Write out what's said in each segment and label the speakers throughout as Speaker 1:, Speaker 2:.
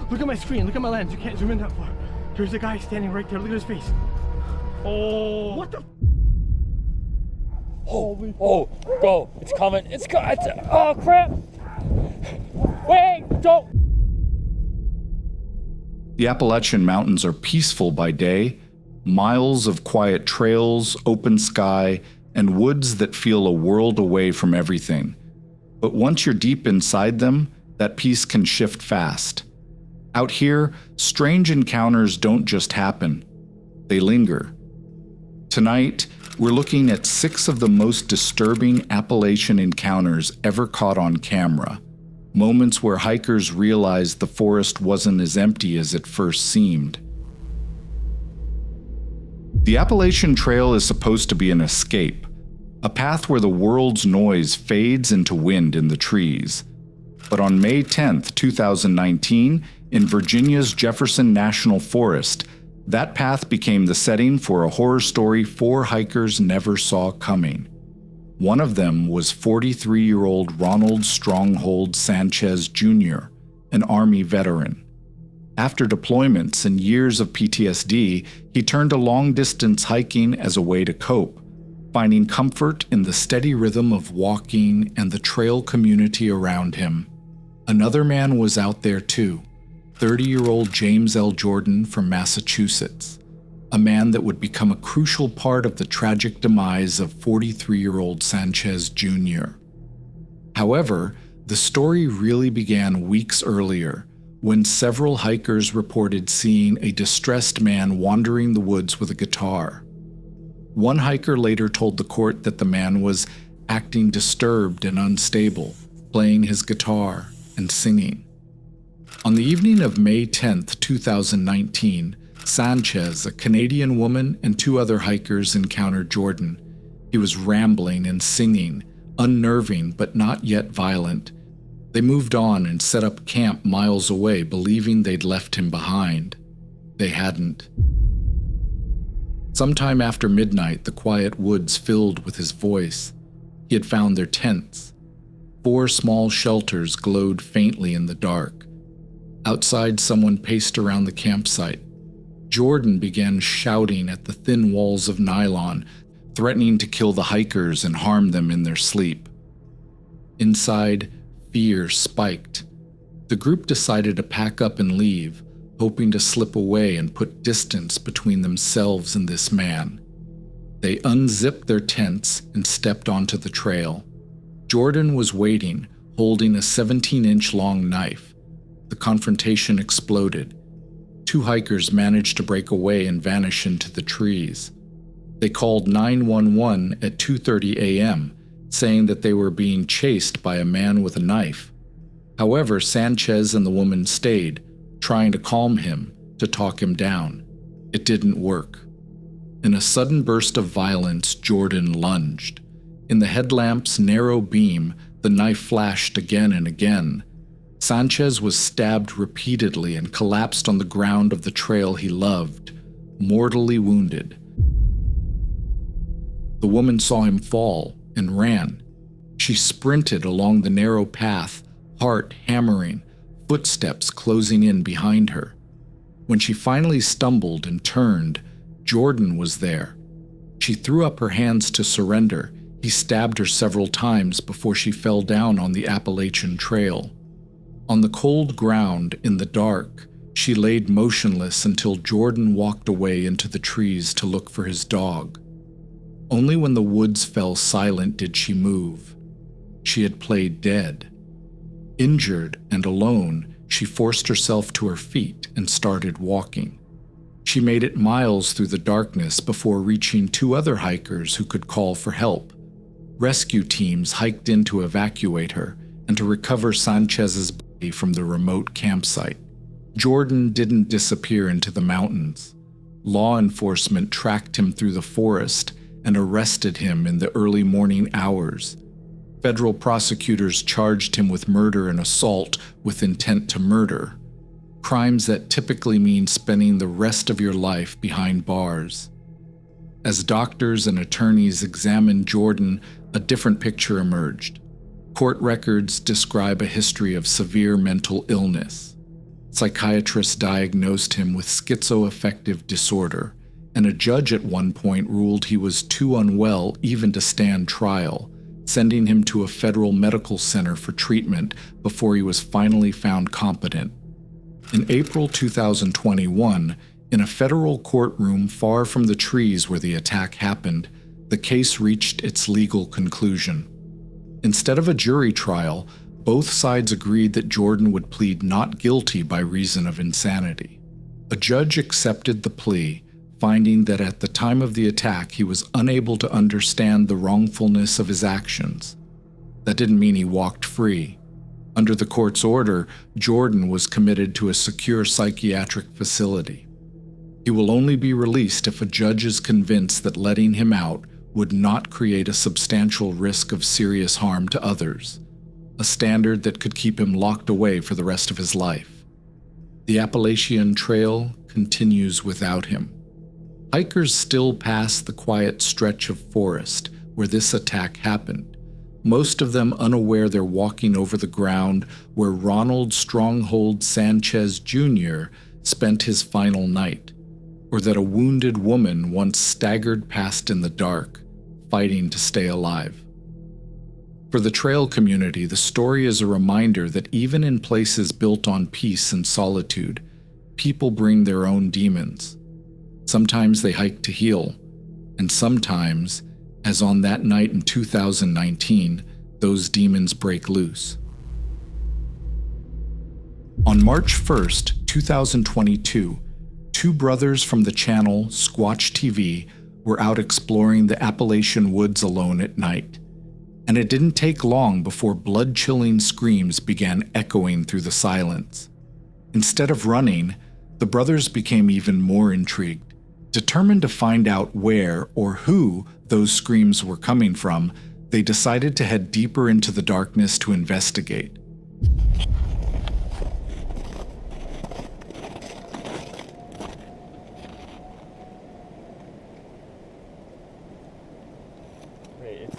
Speaker 1: Look at my screen. Look at my lens. You can't zoom in that far. There's a guy standing right there. Look at his face. Oh. What the?
Speaker 2: Oh, bro, it's coming. Oh, crap. Wait, don't.
Speaker 3: The Appalachian Mountains are peaceful by day, miles of quiet trails, open sky, and woods that feel a world away from everything. But once you're deep inside them, that peace can shift fast. Out here, strange encounters don't just happen. They linger. Tonight, we're looking at 6 of the most disturbing Appalachian encounters ever caught on camera. Moments where hikers realized the forest wasn't as empty as it first seemed. The Appalachian Trail is supposed to be an escape, a path where the world's noise fades into wind in the trees. But on May 10, 2019, in Virginia's Jefferson National Forest, that path became the setting for a horror story 4 hikers never saw coming. One of them was 43-year-old Ronald Stronghold Sanchez Jr., an Army veteran. After deployments and years of PTSD, he turned to long-distance hiking as a way to cope, finding comfort in the steady rhythm of walking and the trail community around him. Another man was out there too, 30-year-old James L. Jordan from Massachusetts, a man that would become a crucial part of the tragic demise of 43-year-old Sanchez Jr. However, the story really began weeks earlier, when several hikers reported seeing a distressed man wandering the woods with a guitar. One hiker later told the court that the man was acting disturbed and unstable, playing his guitar and singing. On the evening of May 10, 2019, Sanchez, a Canadian woman, and 2 other hikers encountered Jordan. He was rambling and singing, unnerving but not yet violent. They moved on and set up camp miles away, believing they'd left him behind. They hadn't. Sometime after midnight, the quiet woods filled with his voice. He had found their tents. 4 small shelters glowed faintly in the dark. Outside, someone paced around the campsite. Jordan began shouting at the thin walls of nylon, threatening to kill the hikers and harm them in their sleep. Inside, fear spiked. The group decided to pack up and leave, hoping to slip away and put distance between themselves and this man. They unzipped their tents and stepped onto the trail. Jordan was waiting, holding a 17-inch long knife. The confrontation exploded. 2 hikers managed to break away and vanish into the trees. They called 911 at 2:30 a.m., saying that they were being chased by a man with a knife. However, Sanchez and the woman stayed, trying to calm him, to talk him down. It didn't work. In a sudden burst of violence, Jordan lunged. In the headlamp's narrow beam, the knife flashed again and again. Sanchez was stabbed repeatedly and collapsed on the ground of the trail he loved, mortally wounded. The woman saw him fall and ran. She sprinted along the narrow path, heart hammering, footsteps closing in behind her. When she finally stumbled and turned, Jordan was there. She threw up her hands to surrender. He stabbed her several times before she fell down on the Appalachian Trail. On the cold ground, in the dark, she laid motionless until Jordan walked away into the trees to look for his dog. Only when the woods fell silent did she move. She had played dead. Injured and alone, she forced herself to her feet and started walking. She made it miles through the darkness before reaching 2 other hikers who could call for help. Rescue teams hiked in to evacuate her and to recover Sanchez's body from the remote campsite. Jordan didn't disappear into the mountains. Law enforcement tracked him through the forest and arrested him in the early morning hours. Federal prosecutors charged him with murder and assault with intent to murder, crimes that typically mean spending the rest of your life behind bars. As doctors and attorneys examined Jordan, a different picture emerged. Court records describe a history of severe mental illness. Psychiatrists diagnosed him with schizoaffective disorder, and a judge at one point ruled he was too unwell even to stand trial, sending him to a federal medical center for treatment before he was finally found competent. In April 2021, in a federal courtroom far from the trees where the attack happened, the case reached its legal conclusion. Instead of a jury trial, both sides agreed that Jordan would plead not guilty by reason of insanity. A judge accepted the plea, finding that at the time of the attack he was unable to understand the wrongfulness of his actions. That didn't mean he walked free. Under the court's order, Jordan was committed to a secure psychiatric facility. He will only be released if a judge is convinced that letting him out would not create a substantial risk of serious harm to others, a standard that could keep him locked away for the rest of his life. The Appalachian Trail continues without him. Hikers still pass the quiet stretch of forest where this attack happened, most of them unaware they're walking over the ground where Ronald Stronghold Sanchez Jr. spent his final night, or that a wounded woman once staggered past in the dark, fighting to stay alive. For the trail community, the story is a reminder that even in places built on peace and solitude, people bring their own demons. Sometimes they hike to heal, and sometimes, as on that night in 2019, those demons break loose. On March 1st, 2022, two brothers from the channel Squatch TV were out exploring the Appalachian woods alone at night, and it didn't take long before blood-chilling screams began echoing through the silence. Instead of running, the brothers became even more intrigued. Determined to find out where or who those screams were coming from, they decided to head deeper into the darkness to investigate.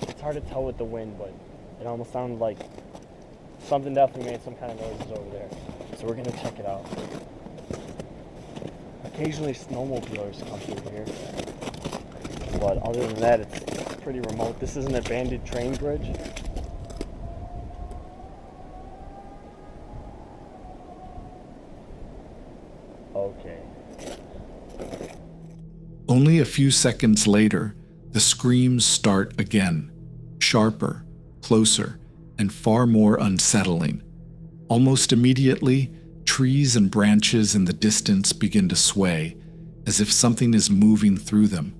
Speaker 4: It's hard to tell with the wind, but it almost sounded like something definitely made some kind of noises over there. So we're gonna check it out. Occasionally snowmobilers come through here, but other than that, it's pretty remote. This is an abandoned train bridge. Okay.
Speaker 3: Only a few seconds later, the screams start again, sharper, closer, and far more unsettling. Almost immediately, trees and branches in the distance begin to sway, as if something is moving through them,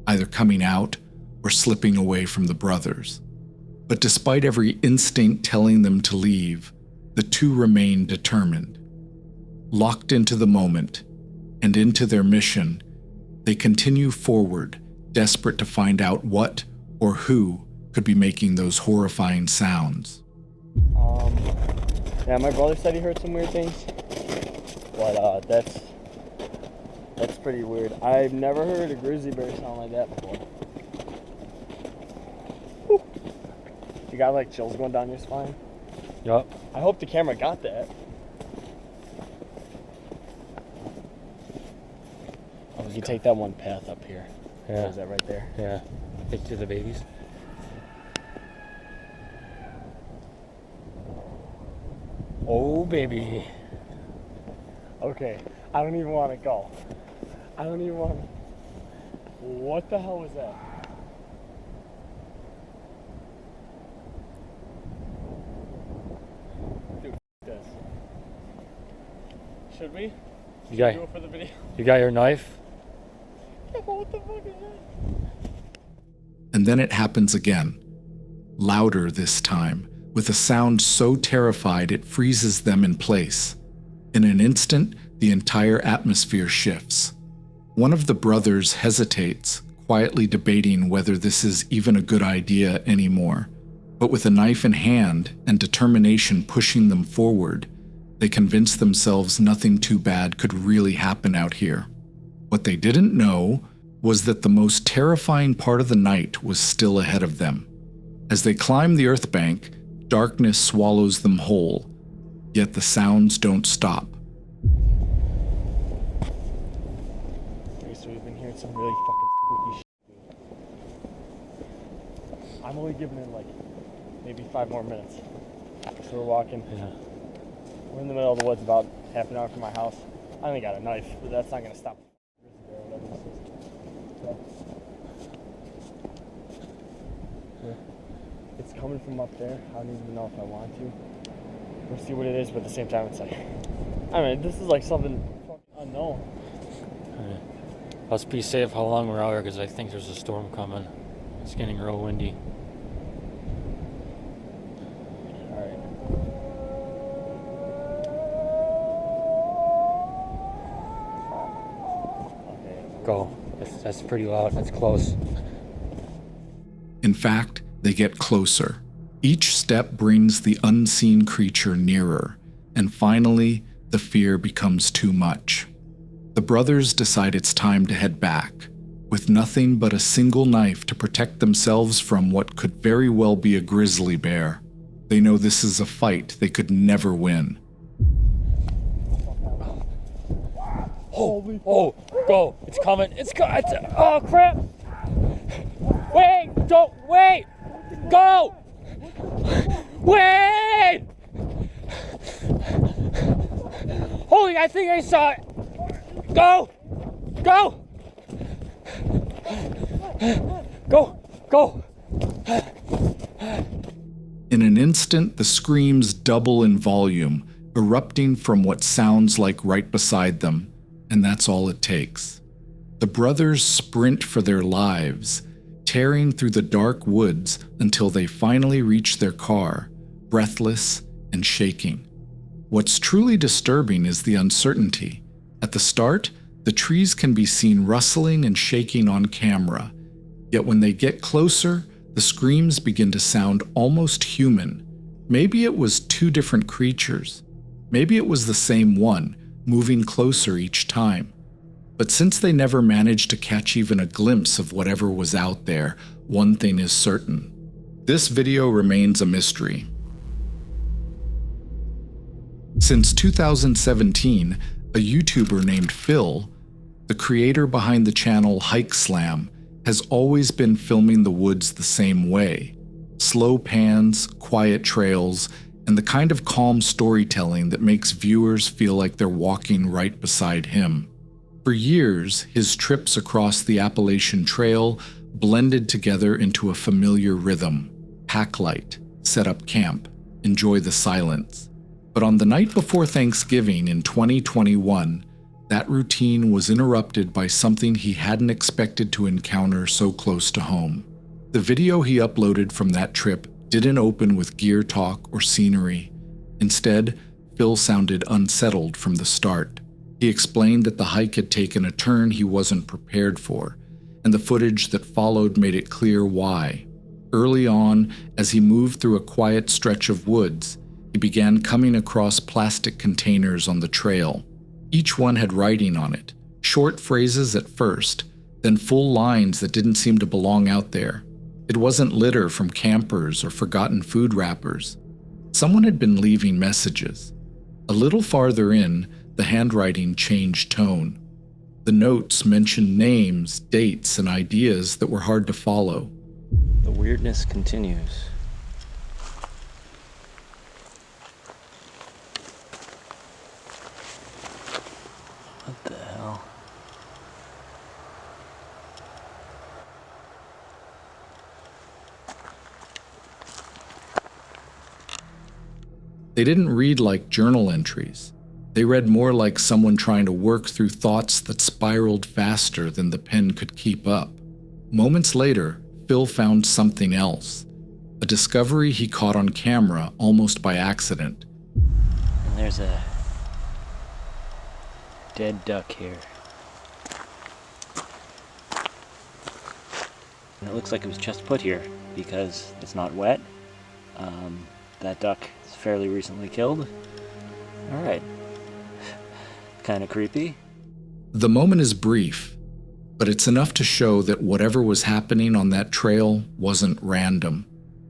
Speaker 3: either coming out or slipping away from the brothers. But despite every instinct telling them to leave, the two remain determined. Locked into the moment and into their mission, they continue forward, desperate to find out what or who could be making those horrifying sounds.
Speaker 4: Yeah, my brother said he heard some weird things, but that's pretty weird. I've never heard a grizzly bear sound like that before. Whew. You got like chills going down your spine?
Speaker 2: Yup.
Speaker 4: I hope the camera got that. Oh, you take that one path up here.
Speaker 2: Yeah.
Speaker 4: Is that right there?
Speaker 2: Yeah. Take to the babies. Oh, baby.
Speaker 4: Okay, I don't even want to go. I don't even want to. What the hell was that? Dude, this. Should we?
Speaker 2: You got,
Speaker 4: do it for the video?
Speaker 2: you got your knife?
Speaker 4: What the fuck is that?
Speaker 3: And then it happens again, louder this time, with a sound so terrified it freezes them in place. In an instant, the entire atmosphere shifts. One of the brothers hesitates, quietly debating whether this is even a good idea anymore. But with a knife in hand and determination pushing them forward, they convince themselves nothing too bad could really happen out here. What they didn't know was that the most terrifying part of the night was still ahead of them. As they climb the earth bank, darkness swallows them whole, yet the sounds don't stop.
Speaker 4: doing some really fucking spooky shit, dude. I'm only giving it like maybe 5 more minutes. So we're walking.
Speaker 2: Yeah.
Speaker 4: We're in the middle of the woods, about half an hour from my house. I only got a knife, but that's not gonna stop grizzly bear or whatever this is. So, it's coming from up there. I don't even know if I want to. We'll see what it is, but at the same time, it's like, I mean, this is like something fucking unknown.
Speaker 2: Alright. Let's be safe how long we're out here, because I think there's a storm coming. It's getting real windy.
Speaker 4: Alright. Okay.
Speaker 2: Go. That's pretty loud. That's close.
Speaker 3: In fact, they get closer. Each step brings the unseen creature nearer, and finally, the fear becomes too much. The brothers decide it's time to head back, with nothing but a single knife to protect themselves from what could very well be a grizzly bear. They know this is a fight they could never win.
Speaker 2: Oh, go. It's coming. Oh, crap. Wait, don't, wait. Go. Wait. Holy, I think I saw it. Go. Go. Go.
Speaker 3: In an instant, the screams double in volume, erupting from what sounds like right beside them, and that's all it takes. The brothers sprint for their lives, tearing through the dark woods until they finally reach their car, breathless and shaking. What's truly disturbing is the uncertainty. At the start, the trees can be seen rustling and shaking on camera, yet when they get closer, the screams begin to sound almost human. Maybe it was 2 different creatures. Maybe it was the same one, moving closer each time. But since they never managed to catch even a glimpse of whatever was out there, one thing is certain. This video remains a mystery. Since 2017, a YouTuber named Phil, the creator behind the channel Hike Slam, has always been filming the woods the same way. Slow pans, quiet trails, and the kind of calm storytelling that makes viewers feel like they're walking right beside him. For years, his trips across the Appalachian Trail blended together into a familiar rhythm: pack light, set up camp, enjoy the silence. But on the night before Thanksgiving in 2021, that routine was interrupted by something he hadn't expected to encounter so close to home. The video he uploaded from that trip didn't open with gear talk or scenery. Instead, Phil sounded unsettled from the start. He explained that the hike had taken a turn he wasn't prepared for, and the footage that followed made it clear why. Early on, as he moved through a quiet stretch of woods, he began coming across plastic containers on the trail. Each one had writing on it, short phrases at first, then full lines that didn't seem to belong out there. It wasn't litter from campers or forgotten food wrappers. Someone had been leaving messages. A little farther in, the handwriting changed tone. The notes mentioned names, dates, and ideas that were hard to follow.
Speaker 5: The weirdness continues. What the hell?
Speaker 3: They didn't read like journal entries. They read more like someone trying to work through thoughts that spiraled faster than the pen could keep up. Moments later, Phil found something else. A discovery he caught on camera almost by accident.
Speaker 5: And there's a dead duck here. And it looks like it was just put here because it's not wet. That duck is fairly recently killed. Alright. Kind of creepy.
Speaker 3: The moment is brief, but it's enough to show that whatever was happening on that trail wasn't random.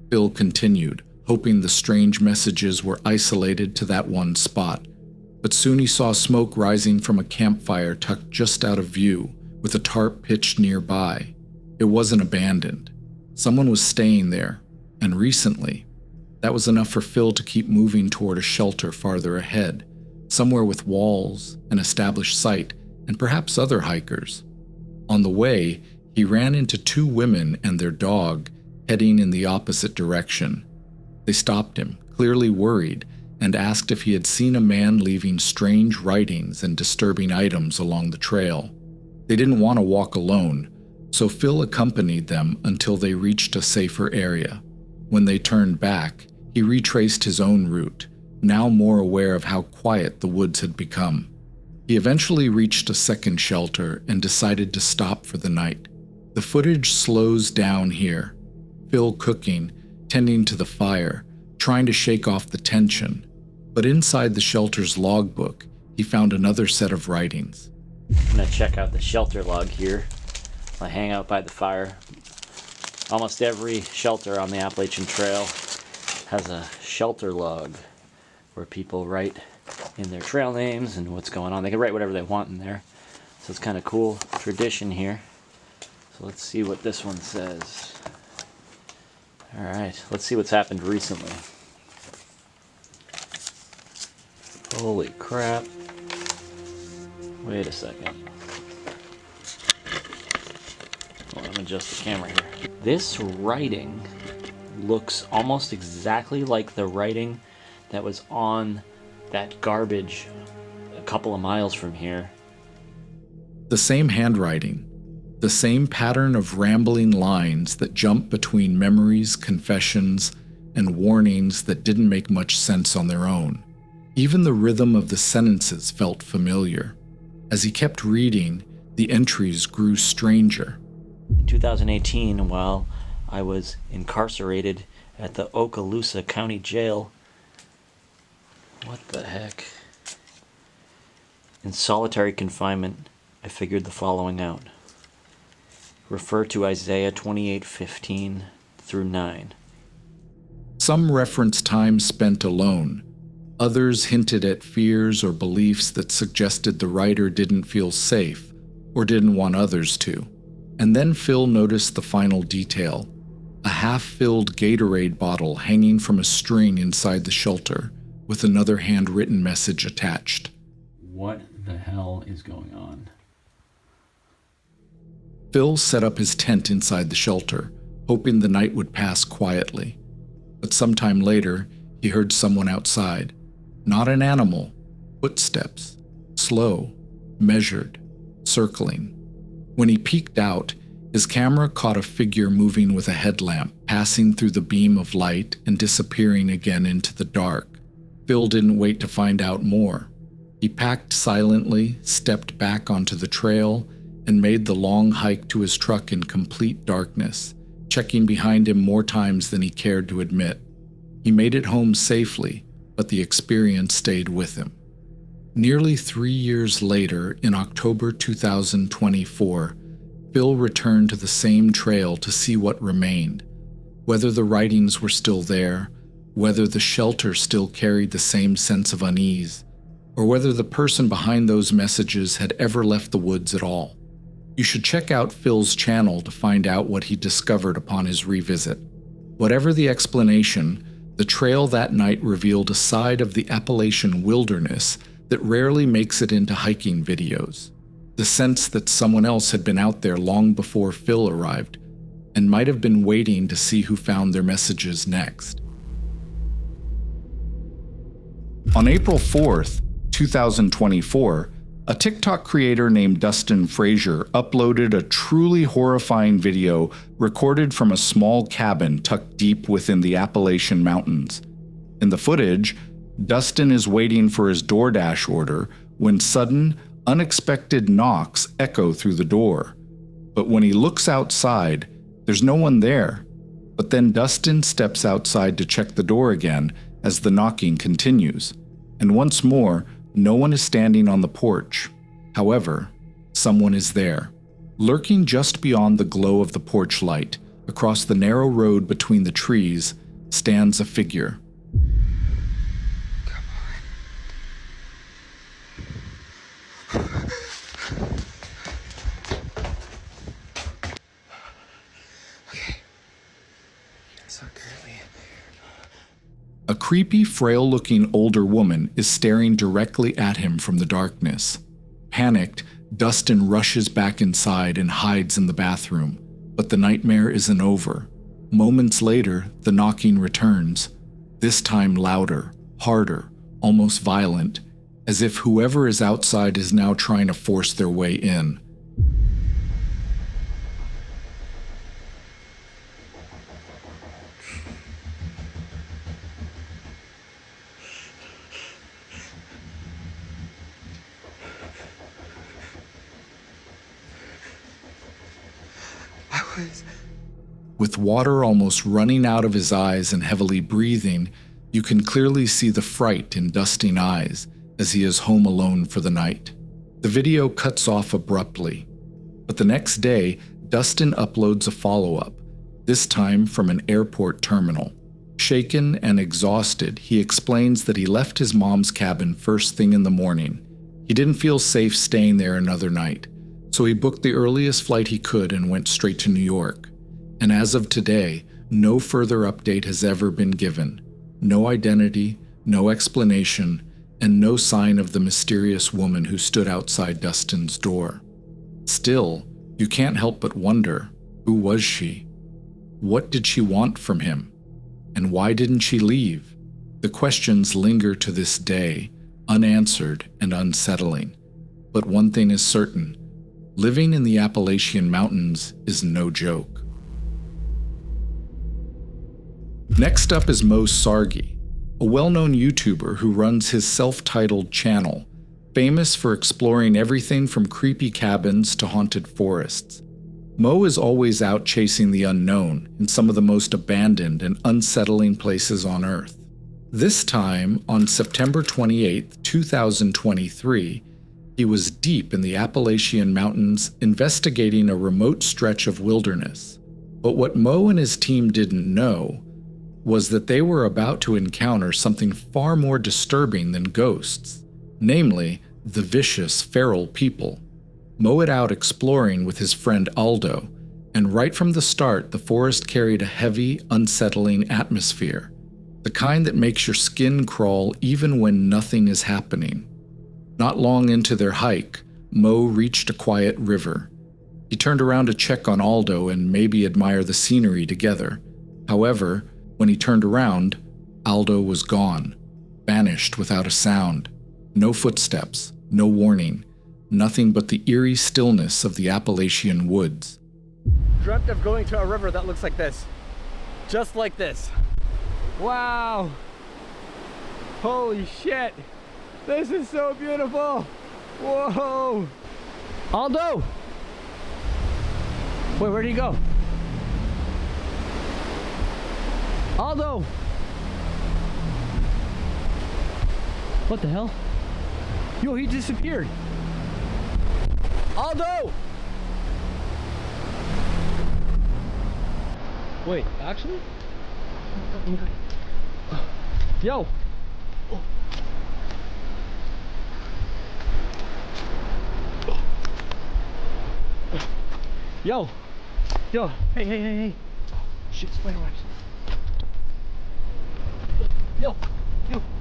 Speaker 3: Phil continued, hoping the strange messages were isolated to that one spot. But soon he saw smoke rising from a campfire tucked just out of view, with a tarp pitched nearby. It wasn't abandoned. Someone was staying there, and recently. That was enough for Phil to keep moving toward a shelter farther ahead, somewhere with walls, an established site, and perhaps other hikers. On the way, he ran into two women and their dog heading in the opposite direction. They stopped him, clearly worried, and asked if he had seen a man leaving strange writings and disturbing items along the trail. They didn't want to walk alone, so Phil accompanied them until they reached a safer area. When they turned back, he retraced his own route, now more aware of how quiet the woods had become. He eventually reached a second shelter and decided to stop for the night. The footage slows down here. Phil cooking, tending to the fire, trying to shake off the tension. But inside the shelter's logbook, he found another set of writings.
Speaker 5: I'm gonna check out the shelter log here. I hang out by the fire. Almost every shelter on the Appalachian Trail has a shelter log where people write in their trail names and what's going on. They can write whatever they want in there. So it's kind of cool tradition here. So let's see what this one says. Alright, let's see what's happened recently. Holy crap. Wait a second. Hold on, let me adjust the camera here. This writing looks almost exactly like the writing that was on that garbage a couple of miles from here.
Speaker 3: The same handwriting, the same pattern of rambling lines that jump between memories, confessions, and warnings that didn't make much sense on their own. Even the rhythm of the sentences felt familiar. As he kept reading, the entries grew stranger.
Speaker 5: In 2018, while I was incarcerated at the Okaloosa County Jail, what the heck? In solitary confinement, I figured the following out. Refer to Isaiah 28:15 through 9.
Speaker 3: Some reference time spent alone. Others hinted at fears or beliefs that suggested the writer didn't feel safe or didn't want others to. And then Phil noticed the final detail, a half-filled Gatorade bottle hanging from a string inside the shelter with another handwritten message attached.
Speaker 2: What the hell is going on?
Speaker 3: Phil set up his tent inside the shelter, hoping the night would pass quietly. But sometime later, he heard someone outside. Not an animal, footsteps, slow, measured, circling. When he peeked out, his camera caught a figure moving with a headlamp, passing through the beam of light and disappearing again into the dark. Phil didn't wait to find out more. He packed silently, stepped back onto the trail, and made the long hike to his truck in complete darkness, checking behind him more times than he cared to admit. He made it home safely, but the experience stayed with him. Nearly 3 years later, in October 2024, Phil returned to the same trail to see what remained, whether the writings were still there, whether the shelter still carried the same sense of unease, or whether the person behind those messages had ever left the woods at all. You should check out Phil's channel to find out what he discovered upon his revisit. Whatever the explanation, the trail that night revealed a side of the Appalachian wilderness that rarely makes it into hiking videos. The sense that someone else had been out there long before Phil arrived, and might have been waiting to see who found their messages next. On April 4th, 2024, a TikTok creator named Dustin Frazier uploaded a truly horrifying video recorded from a small cabin tucked deep within the Appalachian Mountains. In the footage, Dustin is waiting for his DoorDash order when sudden, unexpected knocks echo through the door. But when he looks outside, there's no one there. But then Dustin steps outside to check the door again as the knocking continues. And once more, no one is standing on the porch. However, someone is there. Lurking just beyond the glow of the porch light, across the narrow road between the trees, stands a figure. creepy, frail-looking older woman is staring directly at him from the darkness. Panicked, Dustin rushes back inside and hides in the bathroom, but the nightmare isn't over. Moments later, the knocking returns, this time louder, harder, almost violent, as if whoever is outside is now trying to force their way in. With water almost running out of his eyes and heavily breathing, you can clearly see the fright in Dustin's eyes as he is home alone for the night. The video cuts off abruptly, but the next day, Dustin uploads a follow-up, this time from an airport terminal. Shaken and exhausted, he explains that he left his mom's cabin first thing in the morning. He didn't feel safe staying there another night, so he booked the earliest flight he could and went straight to New York. And as of today, no further update has ever been given. No identity, no explanation, and no sign of the mysterious woman who stood outside Dustin's door. Still, you can't help but wonder, who was she? What did she want from him? And why didn't she leave? The questions linger to this day, unanswered and unsettling. But one thing is certain, living in the Appalachian Mountains is no joke. Next up is Mo Sargi, a well-known YouTuber who runs his self-titled channel, famous for exploring everything from creepy cabins to haunted forests. Mo is always out chasing the unknown in some of the most abandoned and unsettling places on Earth. This time, on September 28, 2023, he was deep in the Appalachian Mountains investigating a remote stretch of wilderness. But what Mo and his team didn't know was that they were about to encounter something far more disturbing than ghosts, namely, the vicious, feral people. Mo had out exploring with his friend Aldo, and right from the start, the forest carried a heavy, unsettling atmosphere, the kind that makes your skin crawl even when nothing is happening. Not long into their hike, Mo reached a quiet river. He turned around to check on Aldo and maybe admire the scenery together. However, when he turned around, Aldo was gone, vanished without a sound. No footsteps, no warning, nothing but the eerie stillness of the Appalachian woods.
Speaker 1: Dreamt of going to a river that looks like this. Just like this. Wow. Holy shit. This is so beautiful. Whoa. Aldo. Wait, where'd he go? Aldo! What the hell? Yo, he disappeared. Aldo! Wait, actually? Yo! Yo! Yo! Hey! Shit, spider webs. Yo,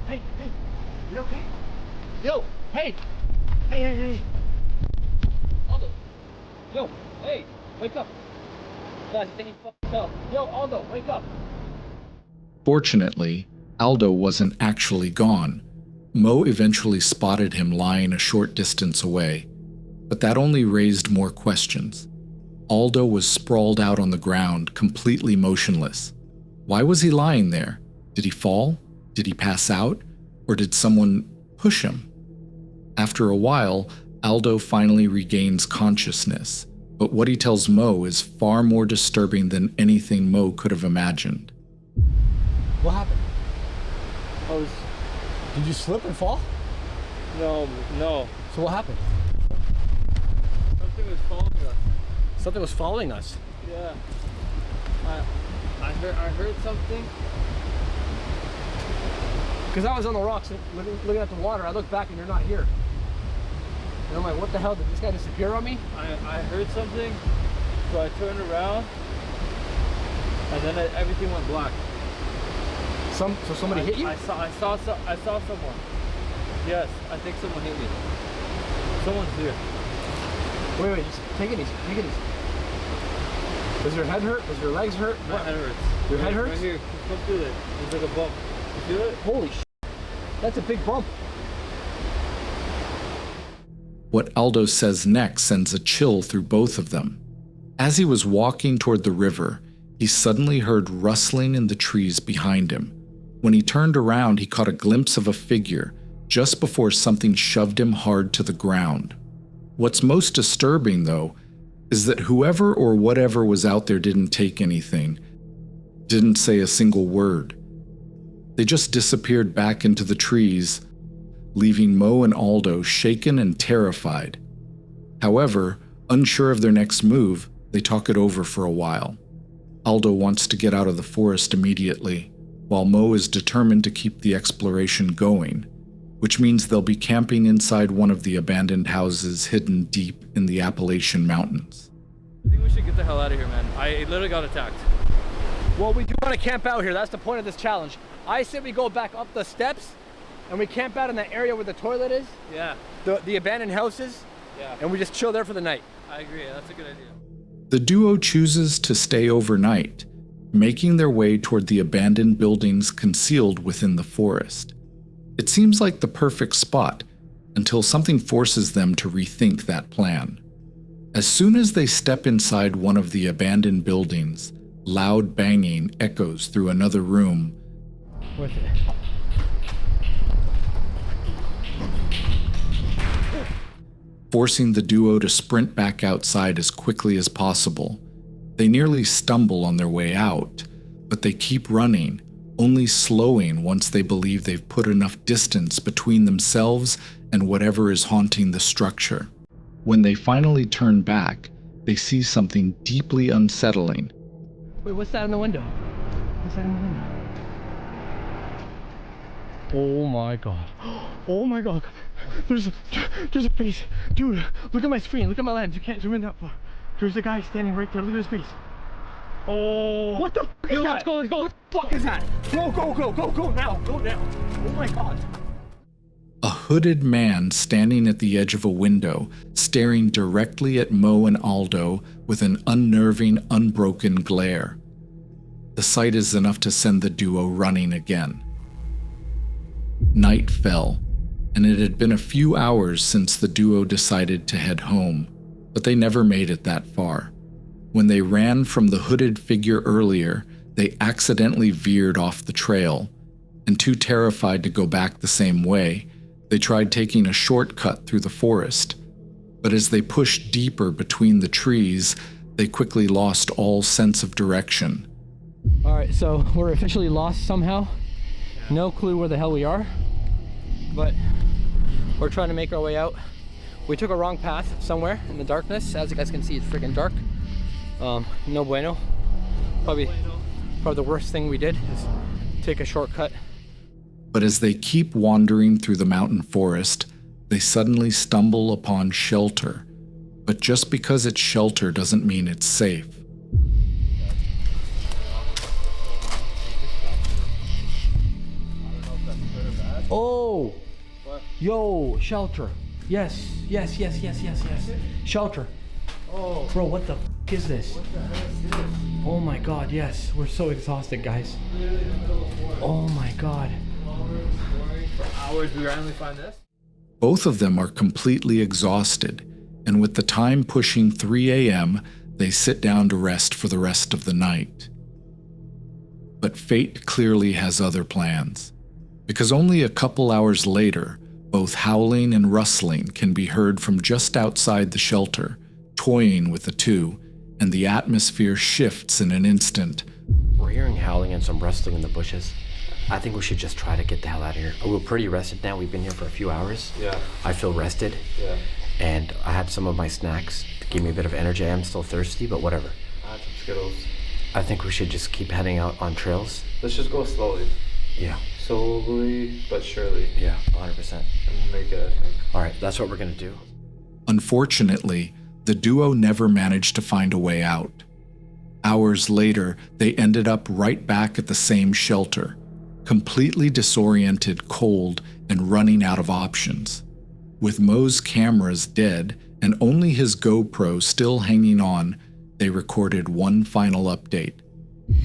Speaker 1: hey, you okay? Yo, hey, Aldo, yo, hey, wake up. Guys, I think he fucked up. Yo, Aldo, wake up.
Speaker 3: Fortunately, Aldo wasn't actually gone. Mo eventually spotted him lying a short distance away, but that only raised more questions. Aldo was sprawled out on the ground, completely motionless. Why was he lying there? Did he fall? Did he pass out? Or did someone push him? After a while, Aldo finally regains consciousness, but what he tells Mo is far more disturbing than anything Mo could have imagined.
Speaker 1: What happened? Did you slip and fall?
Speaker 4: No.
Speaker 1: So what happened?
Speaker 4: Something was following us.
Speaker 1: Something was following us.
Speaker 4: Yeah. I heard something.
Speaker 1: Because I was on the rocks looking at the water. I looked back and you're not here. And I'm like, what the hell? Did this guy disappear on me?
Speaker 4: I heard something, so I turned around, and then everything went black.
Speaker 1: So somebody hit you?
Speaker 2: I saw someone. Yes, I think someone hit me. Someone's here.
Speaker 1: Wait, just take it easy. Does your head hurt? Does your legs hurt?
Speaker 2: My head hurts.
Speaker 1: Your head hurts?
Speaker 2: Right here. Come feel it. There's like a bump. You feel it?
Speaker 1: Holy shit. That's a big bump.
Speaker 3: What Aldo says next sends a chill through both of them. As he was walking toward the river, he suddenly heard rustling in the trees behind him. When he turned around, he caught a glimpse of a figure just before something shoved him hard to the ground. What's most disturbing, though, is that whoever or whatever was out there didn't take anything, didn't say a single word. They just disappeared back into the trees, leaving Mo and Aldo shaken and terrified. However, unsure of their next move, they talk it over for a while. Aldo wants to get out of the forest immediately, while Mo is determined to keep the exploration going, which means they'll be camping inside one of the abandoned houses hidden deep in the Appalachian Mountains.
Speaker 2: I think we should get the hell out of here, man. I literally got attacked.
Speaker 1: Well, we do want to camp out here. That's the point of this challenge. I said we go back up the steps and we camp out in that area where the toilet is.
Speaker 2: Yeah.
Speaker 1: The abandoned houses.
Speaker 2: Yeah.
Speaker 1: And we just chill there for the night.
Speaker 2: I agree. That's a good idea.
Speaker 3: The duo chooses to stay overnight, making their way toward the abandoned buildings concealed within the forest. It seems like the perfect spot until something forces them to rethink that plan. As soon as they step inside one of the abandoned buildings, loud banging echoes through another room.
Speaker 1: What's it?
Speaker 3: Forcing the duo to sprint back outside as quickly as possible. They nearly stumble on their way out, but they keep running, only slowing once they believe they've put enough distance between themselves and whatever is haunting the structure. When they finally turn back, they see something deeply unsettling.
Speaker 1: Wait, what's that in the window? What's that in the window? Oh my god. Oh my god. There's a face. Dude, look at my screen. Look at my lens. You can't zoom in that far. There's a guy standing right there. Look at his face. Oh. What the fuck is that? Let's go. What the fuck is that? Go now. Go now. Oh my god.
Speaker 3: A hooded man standing at the edge of a window, staring directly at Mo and Aldo with an unnerving, unbroken glare. The sight is enough to send the duo running again. Night fell, and it had been a few hours since the duo decided to head home, but they never made it that far. When they ran from the hooded figure earlier, they accidentally veered off the trail, and too terrified to go back the same way, they tried taking a shortcut through the forest. But as they pushed deeper between the trees, they quickly lost all sense of direction.
Speaker 1: Alright, so we're officially lost somehow. No clue where the hell we are, but we're trying to make our way out. We took a wrong path somewhere in the darkness. As you guys can see, it's freaking dark. No bueno. Probably the worst thing we did is take a shortcut.
Speaker 3: But as they keep wandering through the mountain forest, they suddenly stumble upon shelter. But just because it's shelter doesn't mean it's safe.
Speaker 1: Oh! Yo, shelter. Yes. Shelter.
Speaker 2: Oh.
Speaker 1: Bro, what the f is this?
Speaker 2: What the heck is this?
Speaker 1: Oh my god, yes. We're so exhausted, guys.
Speaker 2: Literally in the middle of the forest.
Speaker 1: Oh my god.
Speaker 2: For hours, we randomly find this?
Speaker 3: Both of them are completely exhausted, and with the time pushing 3 a.m., they sit down to rest for the rest of the night. But fate clearly has other plans, because only a couple hours later, both howling and rustling can be heard from just outside the shelter, toying with the two, and the atmosphere shifts in an instant.
Speaker 6: We're hearing howling and some rustling in the bushes. I think we should just try to get the hell out of here. We're pretty rested now. We've been here for a few hours.
Speaker 2: Yeah.
Speaker 6: I feel rested.
Speaker 2: Yeah.
Speaker 6: And I had some of my snacks to give me a bit of energy. I am still thirsty, but whatever.
Speaker 2: I had some Skittles.
Speaker 6: I think we should just keep heading out on trails.
Speaker 2: Let's just go slowly.
Speaker 6: Yeah.
Speaker 2: Slowly but surely.
Speaker 6: Yeah, 100%.
Speaker 2: And we'll make it, I think.
Speaker 6: All right, that's what we're gonna do.
Speaker 3: Unfortunately, the duo never managed to find a way out. Hours later, they ended up right back at the same shelter. completely disoriented, cold, and running out of options. With Mo's cameras dead and only his GoPro still hanging on, they recorded one final update.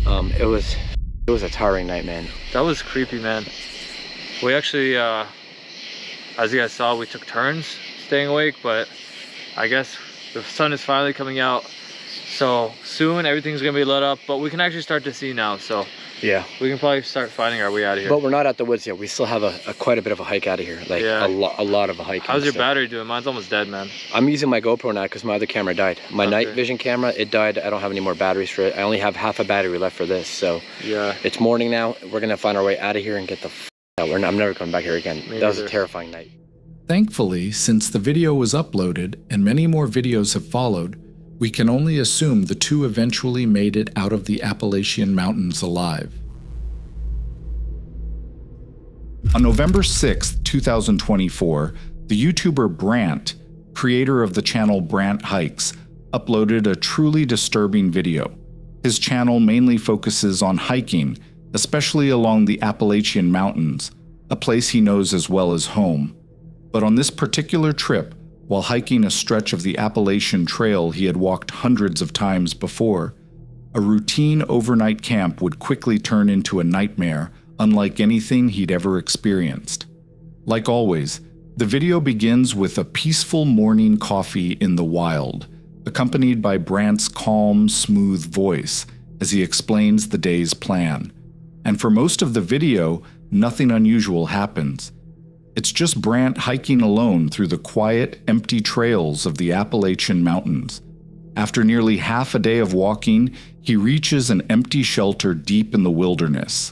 Speaker 6: It was a tiring night, man.
Speaker 2: That was creepy, man. We actually, as you guys saw, we took turns staying awake, but I guess the sun is finally coming out. So soon everything's gonna be lit up, but we can actually start to see now. So
Speaker 6: Yeah.
Speaker 2: we can probably start finding our way out of here.
Speaker 6: But we're not at the woods yet. We still have quite a bit of a hike out of here. Like
Speaker 2: Yeah.
Speaker 6: a lot of a hike.
Speaker 2: How's your battery doing? Mine's almost dead, man.
Speaker 6: I'm using my GoPro now because my other camera died. My
Speaker 2: Okay.
Speaker 6: night vision camera, it died. I don't have any more batteries for it. I only have half a battery left for this. So
Speaker 2: Yeah.
Speaker 6: it's morning now. We're gonna find our way out of here and get the out. I'm never coming back here again.
Speaker 2: Me
Speaker 6: That was a
Speaker 2: neither.
Speaker 6: terrifying night.
Speaker 3: Thankfully, since the video was uploaded and many more videos have followed, we can only assume the two eventually made it out of the Appalachian Mountains alive. On November 6, 2024, the YouTuber Brant, creator of the channel Brant Hikes, uploaded a truly disturbing video. His channel mainly focuses on hiking, especially along the Appalachian Mountains, a place he knows as well as home. But on this particular trip, while hiking a stretch of the Appalachian Trail he had walked hundreds of times before, a routine overnight camp would quickly turn into a nightmare unlike anything he'd ever experienced. Like always, the video begins with a peaceful morning coffee in the wild, accompanied by Brant's calm, smooth voice as he explains the day's plan. And for most of the video, nothing unusual happens. It's just Brant hiking alone through the quiet, empty trails of the Appalachian Mountains. After nearly half a day of walking, he reaches an empty shelter deep in the wilderness,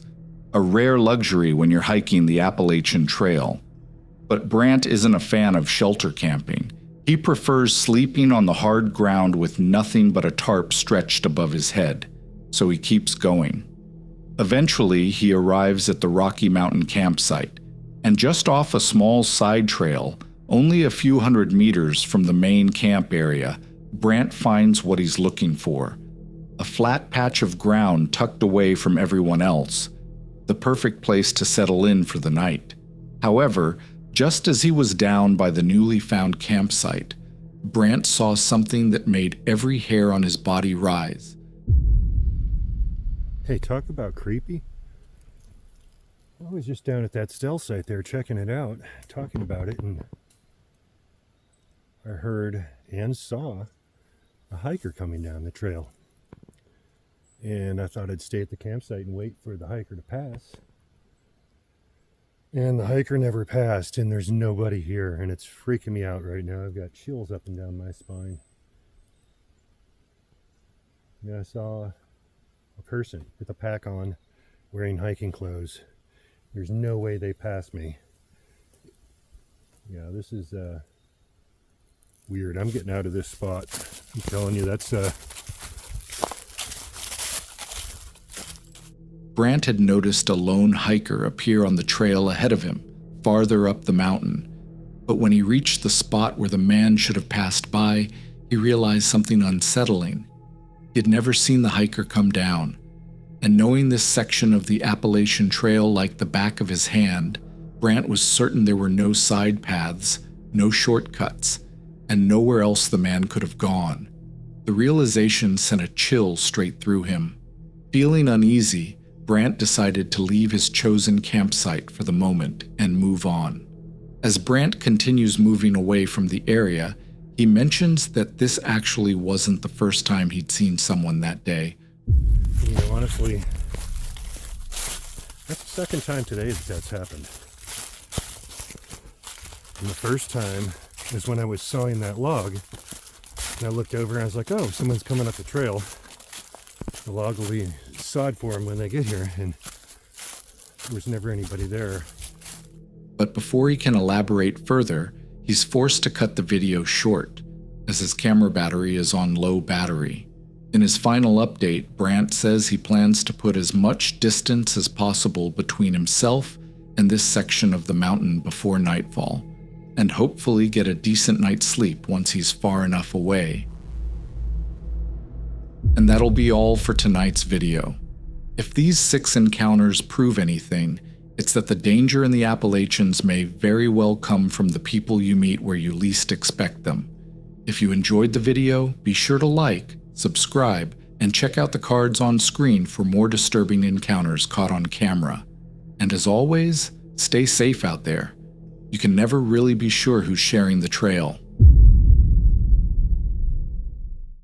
Speaker 3: a rare luxury when you're hiking the Appalachian Trail. But Brant isn't a fan of shelter camping. He prefers sleeping on the hard ground with nothing but a tarp stretched above his head, so he keeps going. Eventually, he arrives at the Rocky Mountain campsite, and just off a small side trail, only a few hundred meters from the main camp area, Brant finds what he's looking for: a flat patch of ground tucked away from everyone else, the perfect place to settle in for the night. However, just as he was down by the newly found campsite, Brant saw something that made every hair on his body rise.
Speaker 7: Hey, talk about creepy. I was just down at that Stell site there checking it out, talking about it, and I heard and saw a hiker coming down the trail. And I thought I'd stay at the campsite and wait for the hiker to pass. And the hiker never passed, and there's nobody here, and it's freaking me out right now. I've got chills up and down my spine. Yeah, I saw a person with a pack on, wearing hiking clothes. There's no way they passed me. Yeah, this is weird. I'm getting out of this spot. I'm telling you, that's
Speaker 3: Brant had noticed a lone hiker appear on the trail ahead of him, farther up the mountain. But when he reached the spot where the man should have passed by, he realized something unsettling. He had never seen the hiker come down, and knowing this section of the Appalachian Trail like the back of his hand, Brant was certain there were no side paths, no shortcuts, and nowhere else the man could have gone. The realization sent a chill straight through him. Feeling uneasy, Brant decided to leave his chosen campsite for the moment and move on. As Brant continues moving away from the area, he mentions that this actually wasn't the first time he'd seen someone that day.
Speaker 7: you know, honestly, that's the second time today that's happened. And the first time is when I was sawing that log, and I looked over and I was like, oh, someone's coming up the trail. The log will be sawed for them when they get here, and there was never anybody there.
Speaker 3: But before he can elaborate further, he's forced to cut the video short, as his camera battery is on low battery. In his final update, Brant says he plans to put as much distance as possible between himself and this section of the mountain before nightfall, and hopefully get a decent night's sleep once he's far enough away. And that'll be all for tonight's video. If these 6 encounters prove anything, it's that the danger in the Appalachians may very well come from the people you meet where you least expect them. If you enjoyed the video, be sure to like, subscribe, and check out the cards on screen for more disturbing encounters caught on camera. And as always, stay safe out there. You can never really be sure who's sharing the trail.